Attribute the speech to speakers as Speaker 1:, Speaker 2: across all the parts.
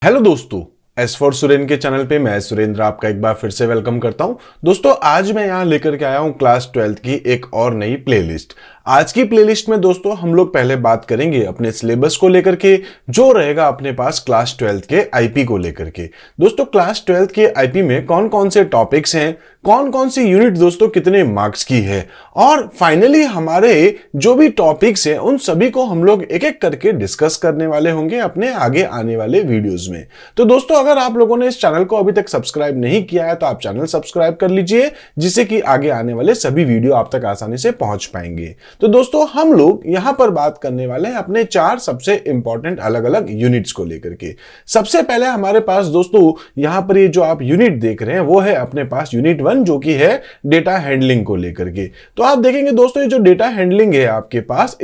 Speaker 1: Hello दोस्तों, S for Suren के channel पे मैं सुरेंद्र आपका एक बार फिर से वेलकम करता हूं। दोस्तों आज मैं यहां लेकर के आया हूं क्लास 12th की एक और नई प्लेलिस्ट। आज की प्लेलिस्ट में दोस्तों हम लोग पहले बात करेंगे अपने सिलेबस को लेकर के, जो रहेगा अपने पास क्लास 12th के आईपी को लेकर के। दोस्तों क्लास 12th के आईपी में कौन कौन से टॉपिक्स हैं, कौन कौन सी यूनिट दोस्तों कितने मार्क्स की है, और फाइनली हमारे जो भी टॉपिक्स हैं उन सभी को हम लोग एक एक करके डिस्कस करने वाले होंगे अपने आगे आने वाले वीडियोस में। तो दोस्तों अगर आप लोगों ने इस चैनल को अभी तक सब्सक्राइब नहीं किया है तो आप चैनल सब्सक्राइब कर लीजिए, जिससे कि आगे आने वाले सभी वीडियो आप तक आसानी से पहुंच पाएंगे। तो दोस्तों हम लोग यहां पर बात करने वाले हैं अपने 4 सबसे इंपॉर्टेंट अलग अलग यूनिट्स को लेकर के। सबसे पहले हमारे पास दोस्तों यहां पर ये जो आप यूनिट देख रहे हैं वो है अपने पास यूनिट 1, जो कि है डेटा हैंडलिंग को लेकर के। तो आप देखेंगे दोस्तों ये जो डेटा हैंडलिंग है आपके पास,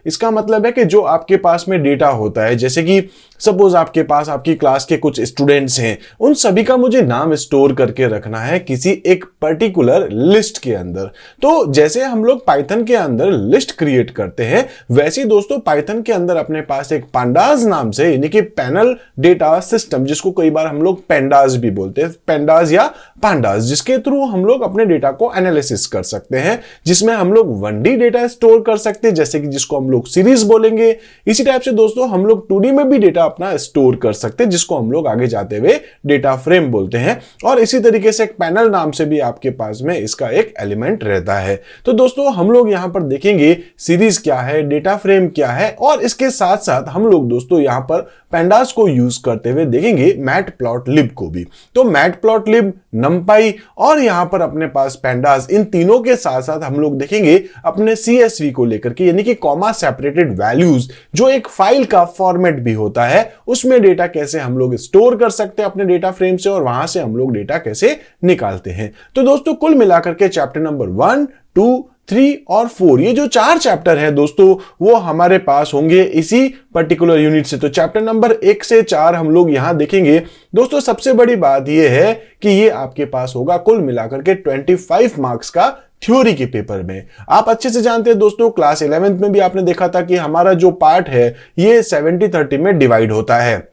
Speaker 1: इसका मतलब है कि जो आपके पास में डेटा होता है, जैसे कि सपोज आपके पास आपकी क्लास के कुछ स्टूडेंट्स हैं, उन सभी का मुझे नाम स्टोर करके रखना है किसी एक पर्टिकुलर लिस्ट के अंदर। तो जैसे हम लोग पाइथन के अंदर लिस्ट क्रिएट करते हैं, वैसे दोस्तों पाइथन के अंदर अपने पास एक पांडास नाम से, यानी कि पैनल डेटा सिस्टम, जिसको कई बार हम लोग पेंडास भी बोलते हैं, पेंडास या पांडास, जिसके थ्रू हम लोग अपने डेटा को एनालिसिस कर सकते हैं, जिसमें हम लोग 1D डेटा स्टोर कर सकते हैं, जैसे कि जिसको हम लोग सीरीज बोलेंगे। इसी टाइप से दोस्तों हम लोग 2D में भी डेटा अपना स्टोर कर सकते हैं, जिसको हम लोग आगे जाते हुए डेटा फ्रेम बोलते हैं। और इसी तरीके से एक पैनल नाम से भी आपके पास में इसका एक एलिमेंट रहता है। तो दोस्तों हम लोग यहां पर देखेंगे सीरीज क्या है, डेटा फ्रेम क्या है, और इसके साथ साथ हम लोग दोस्तों यहां पर पैंडास को यूज करते हुए देखेंगे मैटप्लॉटलिब को भी। तो मैटप्लॉटलिब, नमपाई और यहां पर अपने पास पैंडास, इन तीनों के साथ साथ हम लोग देखेंगे अपने CSV को लेकर के, यानी कि कॉमा सेपरेटेड वैल्यूज, जो एक फाइल का फॉर्मेट भी होता है, उसमें डेटा कैसे हम लोग स्टोर कर सकते हैं अपने डेटा फ्रेम से, और वहां से हम लोग डेटा कैसे निकालते हैं। तो दोस्तों कुल मिलाकर के चैप्टर नंबर 1, 2, 3 और 4, ये जो 4 चैप्टर है दोस्तों वो हमारे पास होंगे इसी पर्टिकुलर यूनिट से। तो चैप्टर नंबर 1 से 4 हम लोग यहां देखेंगे। दोस्तों सबसे बड़ी बात ये है कि ये आपके पास होगा कुल मिलाकर के 25 मार्क्स का थ्योरी के पेपर में। आप अच्छे से जानते हैं दोस्तों, क्लास 11th में भी आपने देखा था कि हमारा जो पार्ट है ये 70-30 में डिवाइड होता है।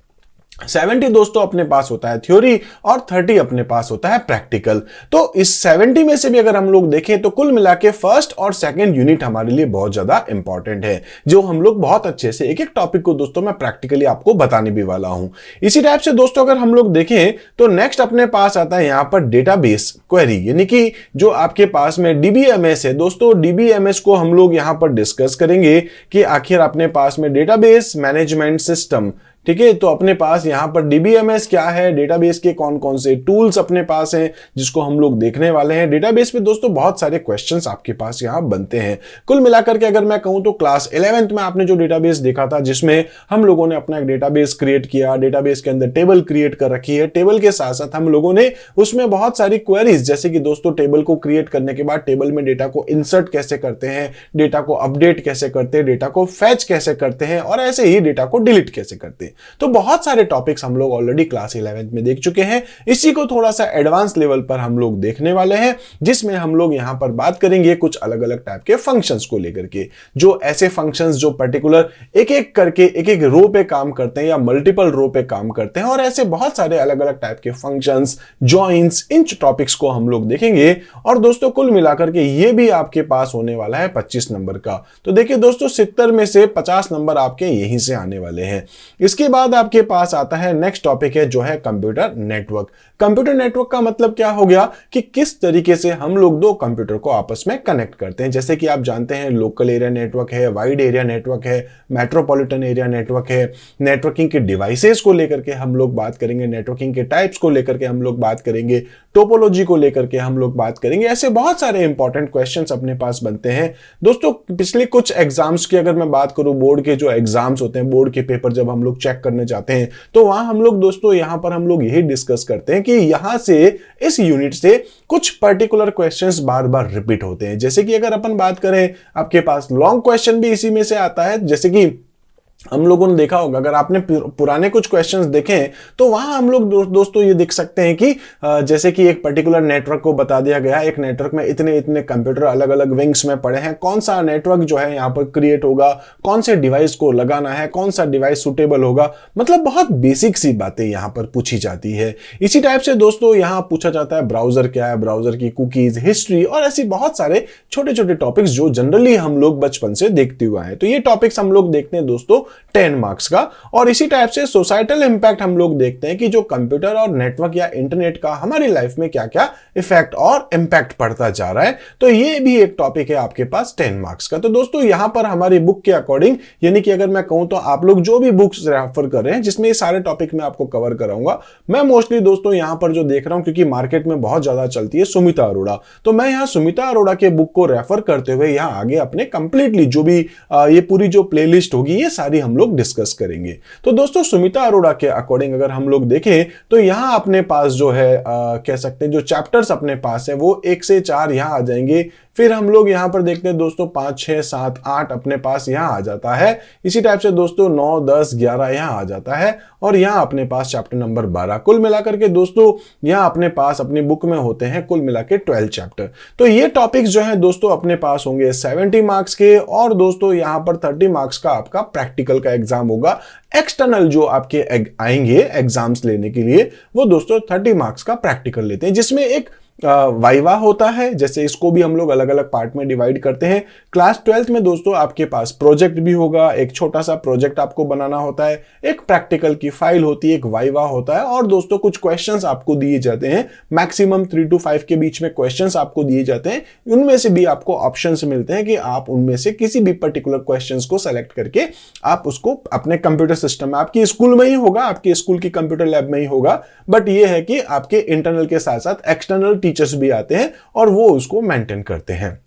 Speaker 1: 70 दोस्तों अपने पास होता है थ्योरी और 30 अपने पास होता है प्रैक्टिकल। तो इस 70 में से भी अगर हम लोग देखें तो कुल मिला के फर्स्ट और सेकंड यूनिट हमारे लिए बहुत ज्यादा इंपॉर्टेंट है, जो हम लोग बहुत अच्छे से एक एक टॉपिक को दोस्तों मैं प्रैक्टिकली आपको बताने भी वाला हूं। इसी टाइप से दोस्तों अगर हम लोग देखें तो नेक्स्ट अपने पास आता है यहां पर डेटाबेस क्वेरी, यानी कि जो आपके पास में DBMS है दोस्तों। DBMS को हम लोग यहां पर डिस्कस करेंगे कि आखिर अपने पास में डेटाबेस मैनेजमेंट सिस्टम, ठीक है, तो अपने पास यहां पर DBMS क्या है, डेटाबेस के कौन कौन से टूल्स अपने पास हैं, जिसको हम लोग देखने वाले हैं। डेटाबेस पे दोस्तों बहुत सारे क्वेश्चंस आपके पास यहां बनते हैं। कुल मिलाकर के अगर मैं कहूं तो क्लास 11th में आपने जो डेटाबेस देखा था, जिसमें हम लोगों ने अपना एक डेटाबेस क्रिएट किया, डेटाबेस के अंदर टेबल क्रिएट कर रखी है, टेबल के साथ साथ हम लोगों ने उसमें बहुत सारी क्वेरीज, जैसे कि दोस्तों टेबल को क्रिएट करने के बाद टेबल में डेटा को इंसर्ट कैसे करते हैं, डेटा को अपडेट कैसे करते हैं, डेटा को फैच कैसे करते हैं, और ऐसे ही डेटा को डिलीट कैसे करते हैं। तो बहुत सारे टॉपिक्स हम लोग ऑलरेडी क्लास 11th में देख चुके हैं। इसी को थोड़ा सा एडवांस लेवल पर हम लोग देखने वाले हैं, जिसमें हम लोग यहां पर बात करेंगे कुछ अलग अलग टाइप के फंक्शंस को लेकर के, जो ऐसे फंक्शंस जो पर्टिकुलर एक एक करके एक एक रो पे काम करते हैं या मल्टीपल रो पे काम करते हैं, और ऐसे बहुत सारे अलग अलग टाइप के फंक्शंस, जॉइंस, इन टॉपिक्स को हम लोग देखेंगे। और दोस्तों कुल मिलाकर के ये भी आपके पास होने वाला है 25 नंबर का। तो देखिए दोस्तों 70 में से 50 नंबर आपके यहीं से आने वाले हैं। इसके बाद आपके पास आता है नेक्स्ट टॉपिक है जो है कंप्यूटर नेटवर्क। कंप्यूटर नेटवर्क का मतलब क्या हो गया कि किस तरीके से हम लोग दो कंप्यूटर को आपस में कनेक्ट करते हैं। जैसे कि आप जानते हैं लोकल एरिया नेटवर्क है, वाइड एरिया नेटवर्क है, मेट्रोपॉलिटन एरिया नेटवर्क है। नेटवर्किंग के डिवाइसेस को लेकर के हम लोग बात करेंगे, नेटवर्किंग के टाइप्स को लेकर के हम लोग बात करेंगे, टोपोलॉजी को लेकर के हम लोग बात करेंगे। ऐसे बहुत सारे इंपॉर्टेंट क्वेश्चंस अपने पास बनते हैं दोस्तों। पिछले कुछ एग्जाम्स की अगर मैं बात करूं, बोर्ड के जो एग्जाम्स होते हैं, बोर्ड के पेपर जब हम लोग चेक करने जाते हैं, तो वहां हम लोग दोस्तों यहां पर हम लोग यही डिस्कस करते हैं कि यहां से इस यूनिट से कुछ पर्टिकुलर क्वेश्चंस बार बार रिपीट होते हैं। जैसे कि अगर अपन बात करें, आपके पास लॉन्ग क्वेश्चन भी इसी में से आता है, जैसे कि हम लोगों ने देखा होगा, अगर आपने पुराने कुछ क्वेश्चंस देखे तो वहां हम लोग दोस्तों ये देख सकते हैं कि जैसे कि एक पर्टिकुलर नेटवर्क को बता दिया गया, एक नेटवर्क में इतने इतने कंप्यूटर अलग अलग विंग्स में पड़े हैं, कौन सा नेटवर्क जो है यहाँ पर क्रिएट होगा, कौन से डिवाइस को लगाना है, कौन सा डिवाइस सुटेबल होगा। मतलब बहुत बेसिक सी बातें यहाँ पर पूछी जाती है। इसी टाइप से दोस्तों यहाँ पूछा जाता है ब्राउजर क्या है, ब्राउजर की कुकीज, हिस्ट्री और ऐसी बहुत सारे छोटे छोटे टॉपिक्स जो जनरली हम लोग बचपन से देखते हुए आए। तो ये टॉपिक्स हम लोग देखते हैं दोस्तों 10 मार्क्स का। और इसी टाइप से सोसाइटल इंपैक्ट हम लोग देखते हैं कि जो कंप्यूटर और नेटवर्क या इंटरनेट का हमारी लाइफ में क्या क्या इफेक्ट और इंपैक्ट पड़ता जा रहा है। तो ये भी एक टॉपिक है आपके पास 10 मार्क्स का। तो दोस्तों यहां पर हमारी बुक के अकॉर्डिंग, यानी कि अगर मैं कहूं तो आप लोग जो भी बुक्स रेफर कर रहे हैं जिसमें ये सारे टॉपिक मैं आपको कवर कराऊंगा, मैं मोस्टली दोस्तों यहां पर जो देख रहा हूं, क्योंकि मार्केट में बहुत ज्यादा चलती है सुमिता अरोड़ा, तो मैं यहां सुमिता अरोड़ा के बुक को रेफर करते हुए यहां आगे अपने कंप्लीटली जो भी ये पूरी जो प्लेलिस्ट होगी ये सारी हम लोग डिस्कस करेंगे। तो दोस्तों सुमिता अरोड़ा के अकॉर्डिंग अगर हम लोग देखें तो यहां अपने पास जो है कह सकते हैं जो चैप्टर्स अपने पास है वो 1 से 4 यहां आ जाएंगे। फिर हम लोग यहां पर देखते हैं दोस्तों 5, 6, 7, 8 अपने पास यहां आ जाता है। इसी टाइप से दोस्तों 9, 10, 11 यहां आ जाता है और यहां अपने पास चैप्टर नंबर 12। कुल मिलाकर के दोस्तों यहां अपने पास अपनी बुक में होते हैं कुल मिला के 12 चैप्टर। तो ये टॉपिक्स जो है दोस्तों अपने पास होंगे 70 मार्क्स के। और दोस्तों यहां पर 30 मार्क्स का आपका प्रैक्टिकल का एग्जाम होगा। एक्सटर्नल जो आपके आएंगे एग्जाम्स लेने के लिए वो दोस्तों 30 मार्क्स का प्रैक्टिकल लेते हैं, जिसमें एक वाइवा होता है। जैसे इसको भी हम लोग अलग अलग पार्ट में डिवाइड करते हैं। क्लास 12th में दोस्तों आपके पास प्रोजेक्ट भी होगा, एक छोटा सा प्रोजेक्ट आपको बनाना होता है, एक प्रैक्टिकल की फाइल होती है, एक वाइवा होता है और दोस्तों कुछ क्वेश्चंस आपको दिए जाते हैं। मैक्सिमम 3 to 5 के बीच में क्वेश्चंस आपको दिए जाते हैं। उनमें से भी आपको ऑप्शंस मिलते हैं कि आप उनमें से किसी भी पर्टिकुलर क्वेश्चंस को सेलेक्ट करके आप उसको अपने कंप्यूटर सिस्टम में, आपकी स्कूल में ही होगा, आपके स्कूल की कंप्यूटर लैब में ही होगा, बट ये है कि आपके इंटरनल के साथ साथ एक्सटर्नल टीचर्स भी आते हैं और वो उसको मेंटेन करते हैं।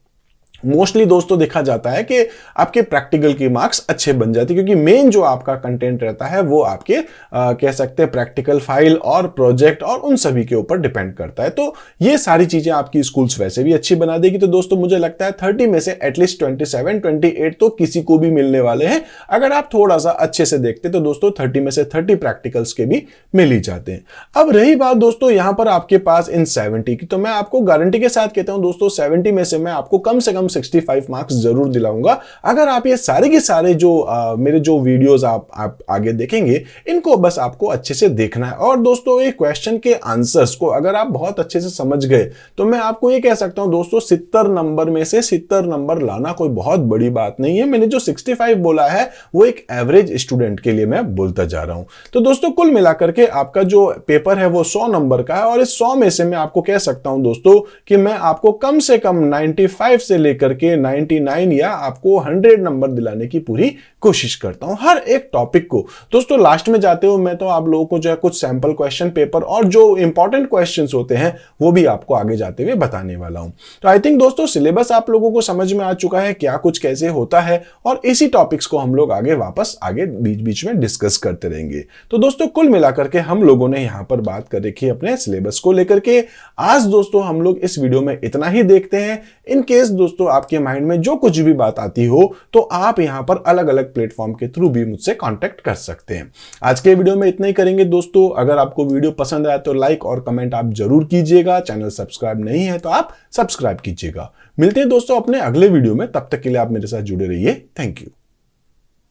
Speaker 1: मोस्टली दोस्तों देखा जाता है कि आपके प्रैक्टिकल की मार्क्स अच्छे बन जाती है, क्योंकि मेन जो आपका कंटेंट रहता है वो आपके कह सकते हैं प्रैक्टिकल फाइल और प्रोजेक्ट और उन सभी के ऊपर डिपेंड करता है। तो ये सारी चीजें आपकी स्कूल्स वैसे भी अच्छी बना देगी। तो दोस्तों मुझे लगता है 30 में से एटलीस्ट 27, 28 तो किसी को भी मिलने वाले हैं। अगर आप थोड़ा सा अच्छे से देखते तो दोस्तों 30 में से 30 प्रैक्टिकल्स के भी मिल ही जाते हैं। अब रही बात दोस्तों यहां पर आपके पास इन 70 की, तो मैं आपको गारंटी के साथ कहता हूं दोस्तों 70 में से मैं आपको कम से कम 65 मार्क्स जरूर दिलाऊंगा। अगर आप ये सारे के सारे जो मेरे जो वीडियोस आप आगे देखेंगे इनको बस आपको अच्छे से देखना है। और दोस्तों ये क्वेश्चन के आंसर्स को अगर आप बहुत अच्छे से समझ गए तो मैं आपको ये कह सकता हूं दोस्तों 70 नंबर में से 70 नंबर लाना कोई बहुत बड़ी बात नहीं है। मैंने जो 65 बोला है वो एक एवरेज स्टूडेंट के लिए मैं बोलता जा रहा हूं। तो दोस्तों कुल मिलाकर के आपका जो पेपर है वो 100 नंबर का है और इस 100 में से मैं आपको कह सकता हूं दोस्तों कि मैं आपको कम से कम 95 से लेकर के 99 या आपको 100 नंबर दिलाने की पूरी कोशिश करता हूं हर एक टॉपिक को। दोस्तों लास्ट में जाते हो मैं तो आप लोगों को जो है कुछ सैंपल क्वेश्चन पेपर और जो इंपॉर्टेंट क्वेश्चंस होते हैं वो भी आपको आगे जाते हुए बताने वाला हूं। तो आई थिंक दोस्तों सिलेबस आप लोगों को समझ में आ चुका है क्या कुछ कैसे होता है और इसी टॉपिक्स को हम लोग आगे वापस आगे बीच बीच में डिस्कस करते रहेंगे। तो दोस्तों कुल मिलाकर के हम लोगों ने यहां पर बात कर रखी है अपने सिलेबस को लेकर के। आज दोस्तों हम लोग इस वीडियो में इतना ही देखते हैं। इन केस दोस्तों आपके माइंड में जो कुछ भी बात आती हो तो आप यहां पर अलग अलग प्लेटफॉर्म के थ्रू भी मुझसे कांटेक्ट कर सकते हैं। आज के वीडियो में इतना ही करेंगे दोस्तों। अगर आपको वीडियो पसंद आया तो लाइक और कमेंट आप जरूर कीजिएगा। चैनल सब्सक्राइब नहीं है तो आप सब्सक्राइब कीजिएगा। मिलते हैं दोस्तों अपने अगले वीडियो में, तब तक के लिए आप मेरे साथ जुड़े रहिए। Thank you.